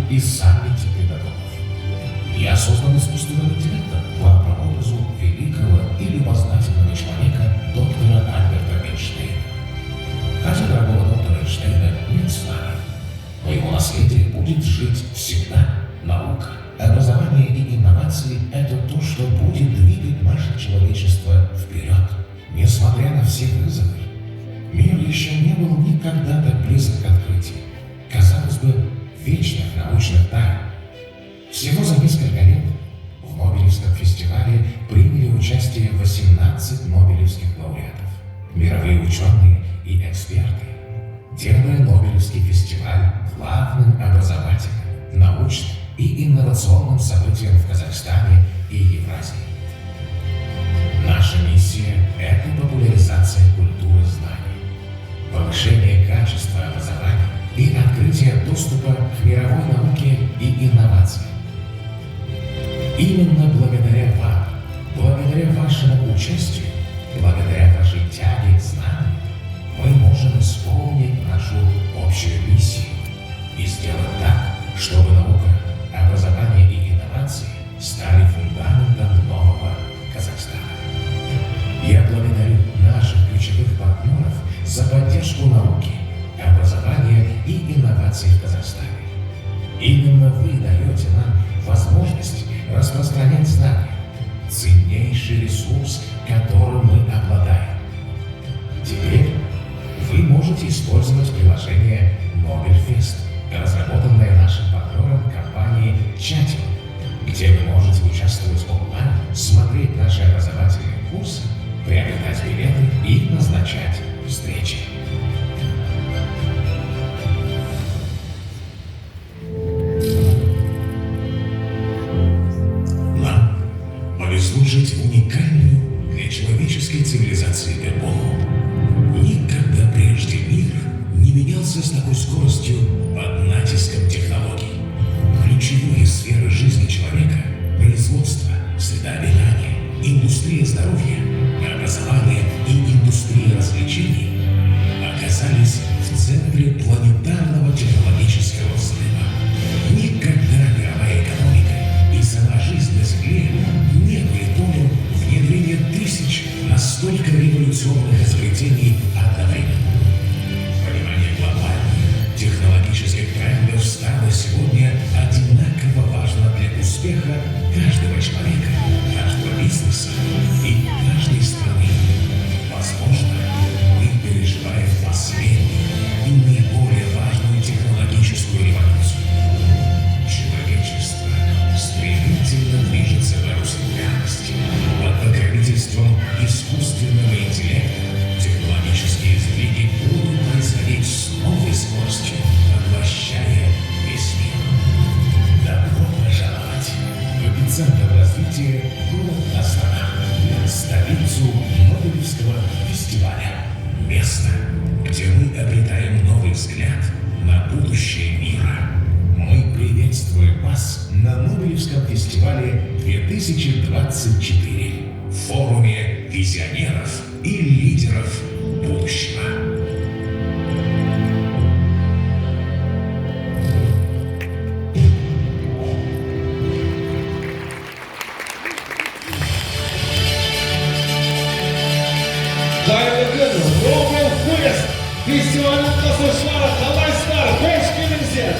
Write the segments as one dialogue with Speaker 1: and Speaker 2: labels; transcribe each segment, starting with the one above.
Speaker 1: и саммите педагогов. Я создан искусственным интеллектом по прообразу великого и любознательного человека доктора Альберта Эйнштейна. Хотя дорогого доктора Эйнштейна нет с нами, но его наследие будет жить всегда. Наука, образование и инновации – это то, что будет двигать наше человечество вперед. Несмотря на все вызовы, мир еще не был никогда так близок к открытию, казалось бы, вечных научных тайн. Всего за несколько лет в Нобелевском фестивале приняли участие 18 нобелевских лауреатов, мировые ученые и эксперты, делая Нобелевский фестиваль главным образовательным, научным и инновационным событием в Казахстане и Евразии. Наша миссия – это популяризация культуры знаний, повышение качества образования и открытие доступа к мировой науке и инновациям. Именно благодаря вам, благодаря вашему участию, благодаря вашей тяге к знаниям, мы можем исполнить нашу общую миссию и сделать так, чтобы наука, образование и инновации стали фундаментом нового Казахстана. Я благодарю наших ключевых партнеров за поддержку науки, образования и инноваций в Казахстане. Именно вы даете нам возможность распространять знания, ценнейший ресурс, которым мы обладаем. Теперь вы можете использовать приложение Нобельфест, разработанное нашим партнером компанией Чатим, где вы можете участвовать онлайн, смотреть наши образовательные курсы, приобретать билеты и назначать встречи. Нам повезло жить в уникальную для человеческой цивилизации эпоху. Никогда прежде мир не менялся с такой скоростью под натиском технологий. Ключевые сферы жизни человека – производство, среда обитания, индустрия здоровья, образование и индустрия развлечений – оказались в центре планетарного технологического взрыва. Никогда мировая экономика и сама жизнь на Земле не были полем внедрения тысяч настолько революционных изобретений одновременно. Понимание глобальных технологических трендов стало сегодня одинаково важно для успеха каждого человека, каждого бизнеса и каждой страны. Возможно, мы переживаем последнюю и наиболее важную технологическую революцию. Человечество стремительно движется в эру сингулярности. Под покровительством искусственного интеллекта технологические сдвиги будут происходить с новой скоростью, поглощая весь мир. Добро пожаловать в эпицентр развития город Астана, столицу Нобелевского фестиваля. Место, где мы обретаем новый взгляд на будущее мира. Мы приветствуем вас на Нобелевском фестивале 2024, форуме визионеров и лидеров будущего.
Speaker 2: Нобелфест фестивалінің қатысушылары қалайсыздар? Қош келдіңіздер.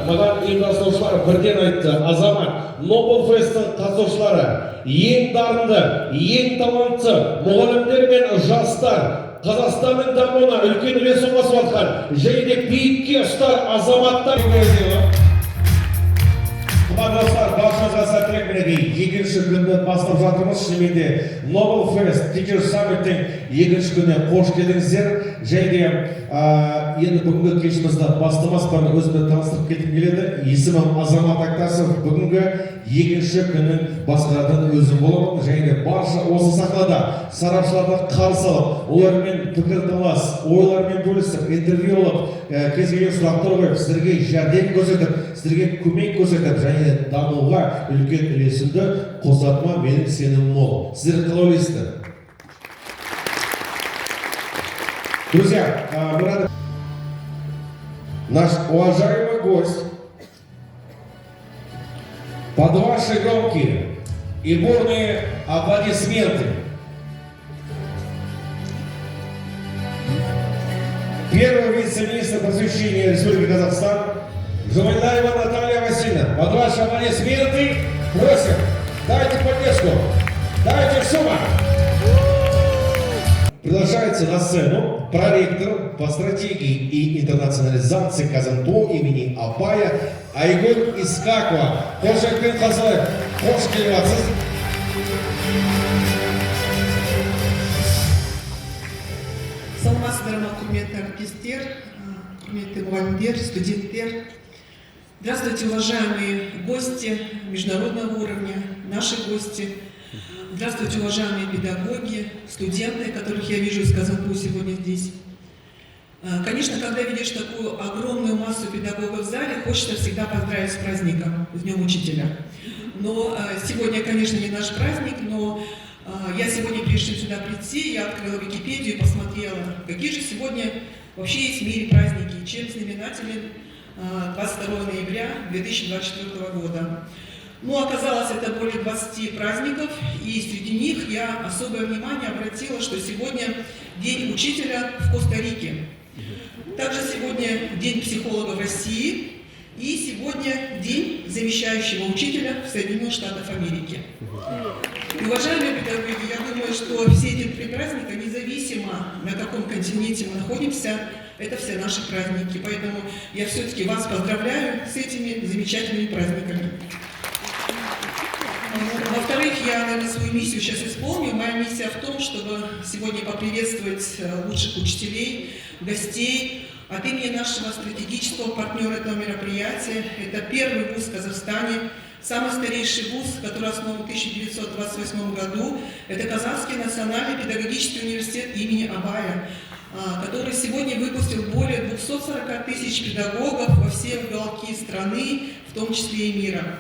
Speaker 2: Маған ұйымдастырушылар бірден айтты: Азамат, Нобелфесттің қатысушылары ең дарынды, ең талантты мұғалімдер мен жастар, Қазақстанның дамуына үлкен үлес қосып жатқан, және де биікке ұстар азаматтар. Достар, баршаңызға сәттілік мінекей. Екінші күнді бастап жатырмыз. Шынымен де Nobelfest Teacher Summit'тің екінші күніне қош келдіңіздер. Және де енді бүгінгі кешімізді бастамас бұрын өзімді таныстырып кеткім келеді. Есімім Азамат Актасов. Бүгінгі екінші күннің басқаратын өзім боламын. Және де барша осы сахнада сарапшыларды қарсы алып, олармен пікірталас, ойлармен бөлісіп, интервью алып, кез келген сұрақтар қойып, сіздерге жәрдем көрсетіп, сіздерге көмек көрсетіп, және дамуға үлкен үлесімді қосатыма менің сенімім мол. Сіздер қалай ойлайсыздар? Друзья, наш уважаемый гость Под ваши громкие и бурные аплодисменты первый вице-министр просвещения Республики Казахстан Жумайдаева Наталья Васильевна. Под ваши аплодисменты просим, дайте поддержку, дайте шума. Приглашается на сцену проректор по стратегии и интернационализации Казанто имени Абая Айгуль Искакова. Қошемет Қазылай, қош келіпсіз.
Speaker 3: Саламатсыздар ма, құрметті әріптестер, құрметті мұғалімдер, студенттер. Здравствуйте, уважаемые гости международного уровня, наши гости. Здравствуйте, уважаемые педагоги, студенты, которых я вижу из Казанпу сегодня здесь. Конечно, когда видишь такую огромную массу педагогов в зале, хочется всегда поздравить с праздником, с Днем Учителя. Но сегодня, конечно, не наш праздник, но я сегодня, прежде чем сюда прийти, я открыла Википедию и посмотрела, какие же сегодня вообще есть в мире праздники, чем знаменателен 22 ноября 2024 года. Ну, оказалось, это более 20 праздников, и среди них я особое внимание обратила, что сегодня День учителя в Коста-Рике. Также сегодня День психолога в России, и сегодня День замещающего учителя в Соединенных Штатах Америки. И, уважаемые педагоги, я думаю, что все эти три праздника, независимо на каком континенте мы находимся, это все наши праздники. Поэтому я все-таки вас поздравляю с этими замечательными праздниками. Во-вторых, я, наверное, свою миссию сейчас исполню. Моя миссия в том, чтобы сегодня поприветствовать лучших учителей, гостей от имени нашего стратегического партнера этого мероприятия. Это первый вуз в Казахстане, самый старейший вуз, который основан в 1928 году. Это Казахский национальный педагогический университет имени Абая, который сегодня выпустил более 240 тысяч педагогов во все уголки страны, в том числе и мира.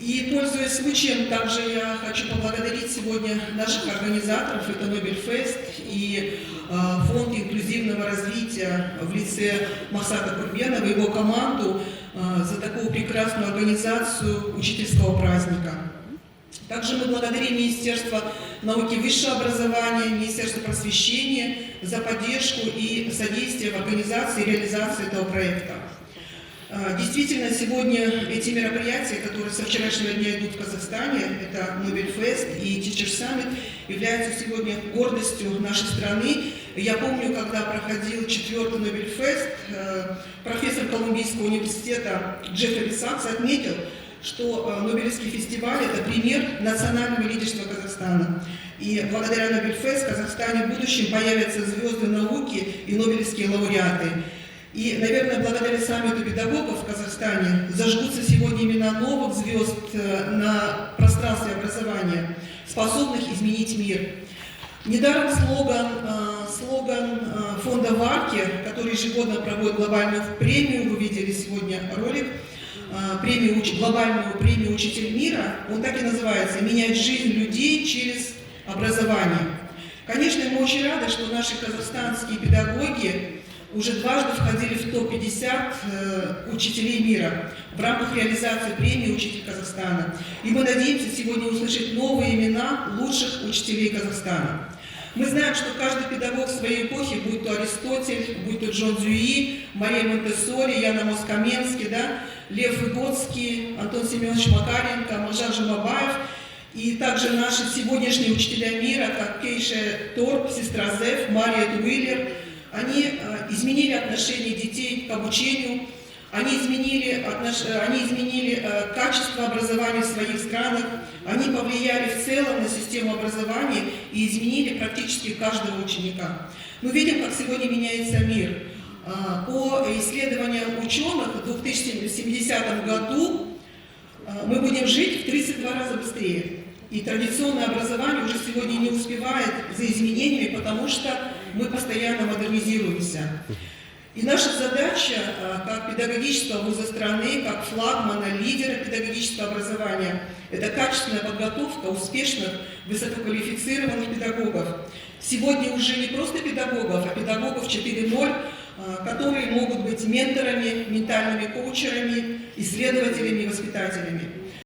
Speaker 3: И, пользуясь случаем, также я хочу поблагодарить сегодня наших организаторов, это Нобель-фест и Фонд инклюзивного развития в лице Махсата Курбенова и его команду за такую прекрасную организацию учительского праздника. Также мы благодарим Министерство науки и высшего образования, Министерство просвещения за поддержку и содействие в организации и реализации этого проекта. Действительно, сегодня эти мероприятия, которые со вчерашнего дня идут в Казахстане, это Нобель-фест и Teachers Summit, являются сегодня гордостью нашей страны. Я помню, когда проходил 4-й Нобель-фест, профессор Колумбийского университета Джеффри Сакс отметил, что Нобелевский фестиваль – это пример национального лидерства Казахстана. И благодаря Нобель-фест в Казахстане в будущем появятся звезды науки и нобелевские лауреаты. И, наверное, благодаря саммиту педагогов в Казахстане зажгутся сегодня имена новых звезд на пространстве образования, способных изменить мир. Недаром слоган фонда Варки, который ежегодно проводит глобальную премию, вы видели сегодня ролик, глобальную премию «Учитель мира», он так и называется «Менять жизнь людей через образование». Конечно, мы очень рады, что наши казахстанские педагоги уже дважды входили в топ-50 учителей мира в рамках реализации премии «Учитель Казахстана». И мы надеемся сегодня услышать новые имена лучших учителей Казахстана. Мы знаем, что каждый педагог своей эпохи, будь то Аристотель, будь то Джон Дьюи, Мария Монтессори, Ян Амос Каменский, Лев Выгодский, Антон Семенович Макаренко, Мағжан Жұмабаев, и также наши сегодняшние учителя мира, как Кейше Торп, сестра Зев, Мария Уиллер, они изменили отношение детей к обучению, они изменили качество образования в своих странах, они повлияли в целом на систему образования и изменили практически каждого ученика. Мы видим, как сегодня меняется мир. По исследованиям ученых, в 2070 году мы будем жить в 32 раза быстрее. И традиционное образование уже сегодня не успевает за изменениями, потому что мы постоянно модернизируемся. И наша задача, как педагогического вуза страны, как флагмана, лидера педагогического образования, это качественная подготовка успешных, высококвалифицированных педагогов. Сегодня уже не просто педагогов, а педагогов 4.0, которые могут быть менторами, ментальными коучерами, исследователями и воспитателями.